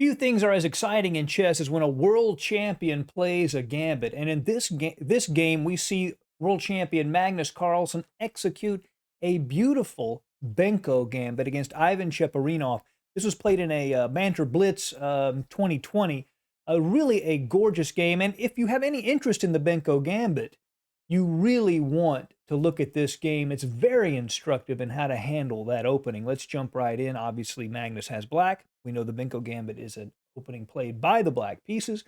Few things are as exciting in chess as when a world champion plays a gambit. And in this game, we see world champion Magnus Carlsen execute a beautiful Benko Gambit against Ivan Cheparinov. This was played in a Banter Blitz 2020. Really a gorgeous game. And if you have any interest in the Benko Gambit, you really want to look at this game. It's very instructive in how to handle that opening. Let's jump right in. Obviously, Magnus has black. We know the Benko Gambit is an opening played by the black pieces.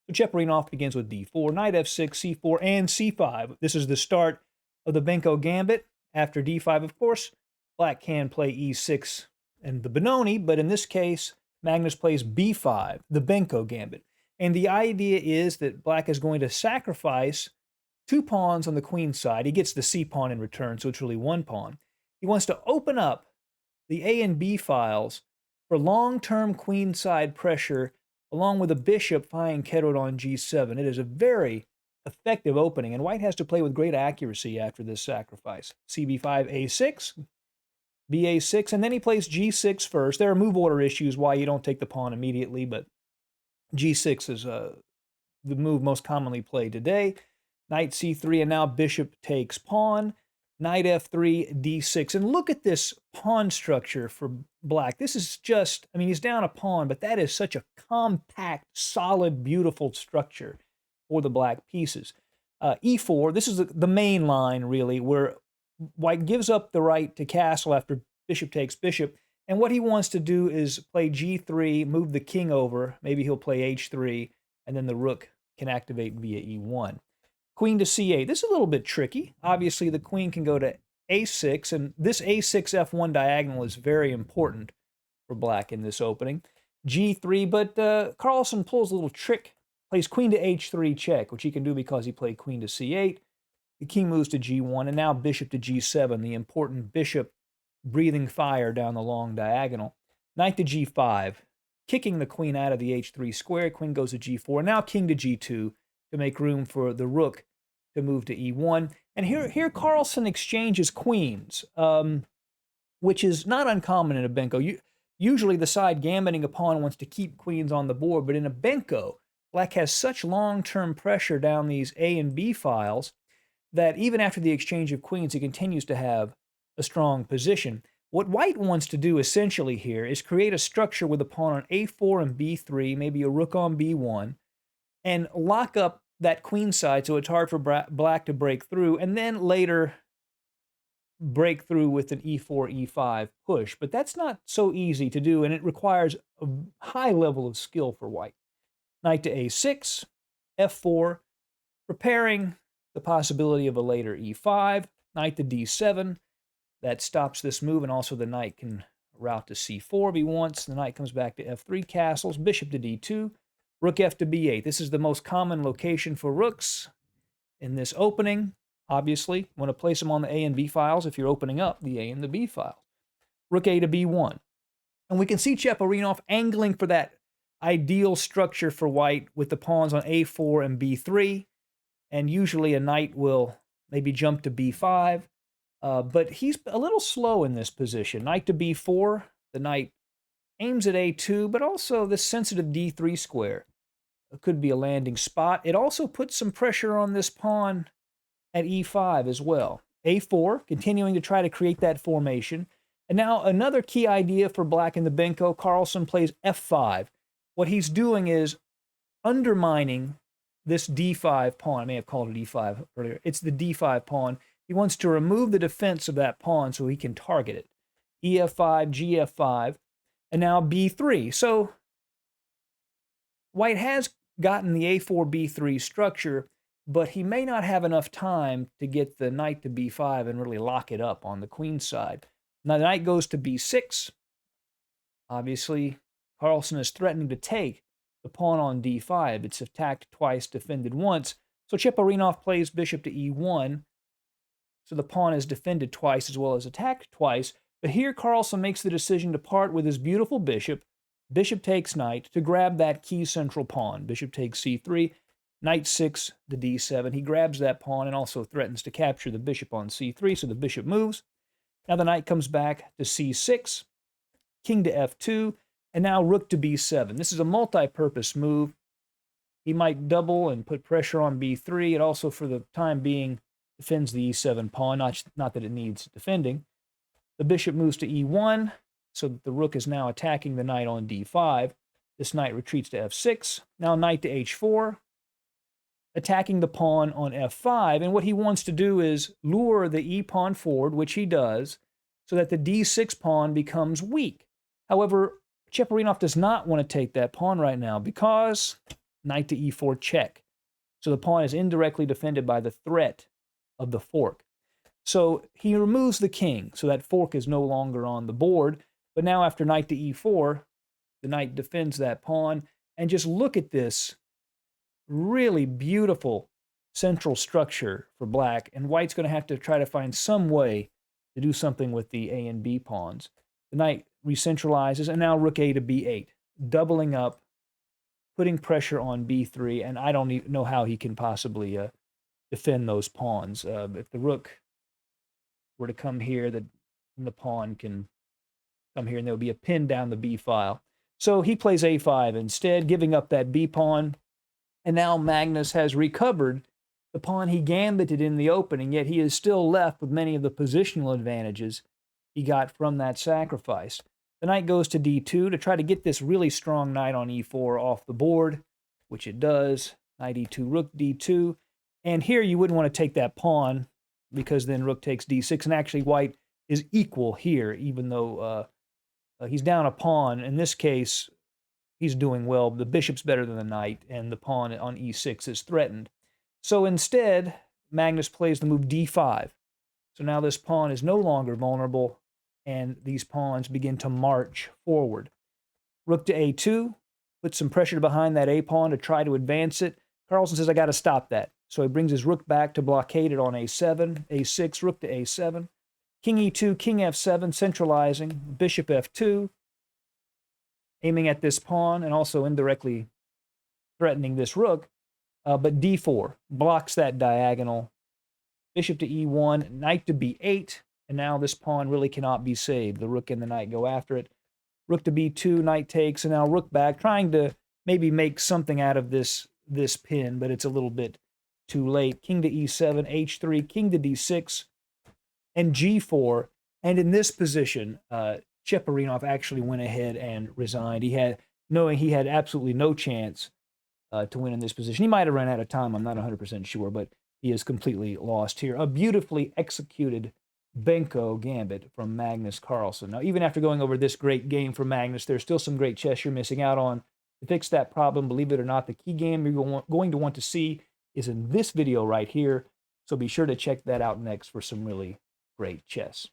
So Cheparinov begins with d4, knight f6, c4, and c5. This is the start of the Benko Gambit. After d5, of course, black can play e6 and the Benoni, but in this case, Magnus plays b5, the Benko Gambit. And the idea is that black is going to sacrifice 2 pawns on the queen side. He gets the c pawn in return, so it's really 1 pawn. He wants to open up the A and B files for long-term queenside pressure, along with a bishop flying Kedrod on g7. It is a very effective opening, and white has to play with great accuracy after this sacrifice. cb5, a6, ba6, and then he plays g6 first. There are move order issues why you don't take the pawn immediately, but g6 is the move most commonly played today. Knight c3, and now bishop takes pawn. Knight f3, d6. And look at this pawn structure for black. This is just, I mean, he's down a pawn, but that is such a compact, solid, beautiful structure for the black pieces. e4, this is the main line, really, where white gives up the right to castle after bishop takes bishop. And what he wants to do is play g3, move the king over. Maybe he'll play h3, and then the rook can activate via e1. Queen to c8. This is a little bit tricky. Obviously, the queen can go to a6, and this a6 f1 diagonal is very important for black in this opening. g3, but Carlsen pulls a little trick, plays queen to h3 check, which he can do because he played queen to c8. The king moves to g1, and now bishop to g7, the important bishop breathing fire down the long diagonal. Knight to g5, kicking the queen out of the h3 square. Queen goes to g4, now king to g2, to make room for the rook to move to e1. And here Carlsen exchanges queens, which is not uncommon in a Benko. Usually the side gambiting a pawn wants to keep queens on the board, but in a Benko, black has such long-term pressure down these A and B files that even after the exchange of queens, he continues to have a strong position. What white wants to do essentially here is create a structure with a pawn on a4 and b3, maybe a rook on b1, and lock up that queen side so it's hard for black to break through, and then later break through with an e4, e5 push. But that's not so easy to do, and it requires a high level of skill for white. Knight to a6, f4, preparing the possibility of a later e5, knight to d7. That stops this move, and also the knight can route to c4 if he wants. The knight comes back to f3, castles, bishop to d2, rook f to b8. This is the most common location for rooks in this opening. Obviously, you want to place them on the A and B files if you're opening up the A and the B files. Rook a to b1. And we can see Cheparinov angling for that ideal structure for white with the pawns on a4 and b3. And usually a knight will maybe jump to b5. But he's a little slow in this position. Knight to b4. The knight aims at a2, but also this sensitive d3 square could be a landing spot. It also puts some pressure on this pawn at e5 as well. a4, continuing to try to create that formation. And now another key idea for black in the Benko, Carlsen plays f5. What he's doing is undermining this d5 pawn. I may have called it e5 earlier. It's the d5 pawn. He wants to remove the defense of that pawn so he can target it. ef5, gf5, and now b3. So white has gotten the a4, b3 structure, but he may not have enough time to get the knight to b5 and really lock it up on the queen side. Now the knight goes to b6. Obviously, Carlsen is threatening to take the pawn on d5. It's attacked twice, defended once. So Cheparinov plays bishop to e1. So the pawn is defended twice as well as attacked twice. But here Carlsen makes the decision to part with his beautiful bishop. Bishop takes knight to grab that key central pawn. Bishop takes c3, knight 6 to d7. He grabs that pawn and also threatens to capture the bishop on c3, so the bishop moves. Now the knight comes back to c6, king to f2, And now rook to b7. This is a multi-purpose move. He might double and put pressure on b3. It also, for the time being, defends the e7 pawn, not that it needs defending. The bishop moves to e1, so that the rook is now attacking the knight on d5. This knight retreats to f6. Now knight to h4, attacking the pawn on f5. And what he wants to do is lure the e-pawn forward, which he does, so that the d6 pawn becomes weak. However, Cheparinov does not want to take that pawn right now because knight to e4 check. So the pawn is indirectly defended by the threat of the fork. So he removes the king, so that fork is no longer on the board. But now after knight to e4, the knight defends that pawn. And just look at this really beautiful central structure for black. And white's going to have to try to find some way to do something with the a and b pawns. The knight recentralizes, and now rook a to b8, doubling up, putting pressure on b3, and I don't even know how he can possibly defend those pawns. If the rook were to come here, the pawn can come here, and there will be a pin down the b file. So he plays a5 instead, giving up that b pawn, and now Magnus has recovered the pawn he gambited in the opening, yet he is still left with many of the positional advantages he got from that sacrifice. The knight goes to d2 to try to get this really strong knight on e4 off the board, which it does. Knight e2, rook d2. And here you wouldn't want to take that pawn because then rook takes d6. And actually white is equal here, even though he's down a pawn. In this case, he's doing well. The bishop's better than the knight, and the pawn on e6 is threatened. So instead, Magnus plays the move d5. So now this pawn is no longer vulnerable, and these pawns begin to march forward. Rook to a2, put some pressure behind that a pawn to try to advance it. Carlsen says, I got to stop that. So he brings his rook back to blockade it on a7, a6, rook to a7. King e2, king f7, centralizing, bishop f2, aiming at this pawn and also indirectly threatening this rook. But d4 blocks that diagonal. Bishop to e1, knight to b8, and now this pawn really cannot be saved. The rook and the knight go after it. Rook to b2, knight takes, and now rook back, trying to maybe make something out of this pin, but it's a little bit too late. King to e7, h3, king to d6, and g4. And in this position, Cheparinov actually went ahead and resigned. Knowing he had absolutely no chance to win in this position. He might have run out of time, I'm not 100% sure, but he is completely lost here. A beautifully executed Benko Gambit from Magnus Carlsen. Now, even after going over this great game for Magnus, there's still some great chess you're missing out on. To fix that problem, believe it or not, the key game you're going to want to see is in this video right here. So be sure to check that out next for some really great chess.